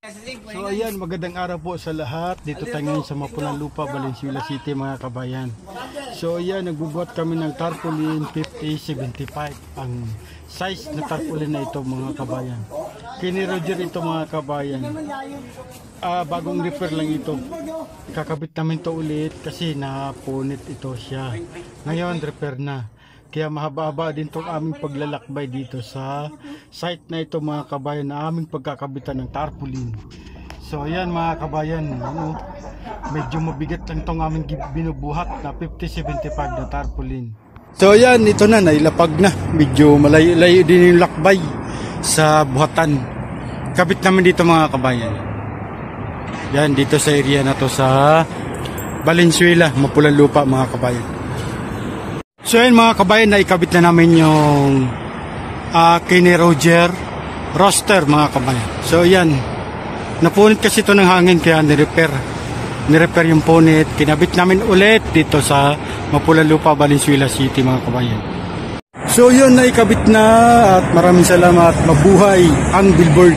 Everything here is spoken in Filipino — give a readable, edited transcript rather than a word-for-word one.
So ayan, magandang araw po sa lahat. Dito tayo ngayon sa Mapulang Lupa, Valenzuela City mga kabayan. So ayan, nagbubuhat kami ng tarpaulin 50-75. Ang size na tarpaulin na ito mga kabayan. Kini Roger ito mga kabayan. Bagong repair lang ito. Kakabit namin to ulit kasi napunit ito siya. Ngayon repair na. Kaya mahaba-haba din itong aming paglalakbay dito sa site na ito mga kabayan na aming pagkakabitan ng tarpaulin. So ayan mga kabayan, medyo mabigat lang itong aming binubuhat na 50-75 na tarpaulin. So ayan, ito na, nailapag na. Medyo malayo-layo din yung lakbay sa buhatan. Kabit namin dito mga kabayan. Yan, dito sa area na to sa Valenzuela, Mapulang Lupa mga kabayan. So yun mga kabayan, naikabit na namin yung Kini Roger roster mga kabayan. So yan, napunit kasi ito ng hangin kaya nirepair yung punit. Kinabit namin ulit dito sa Mapulang Lupa, Valenzuela City mga kabayan. So yun, naikabit na at maraming salamat. Mabuhay ang billboard.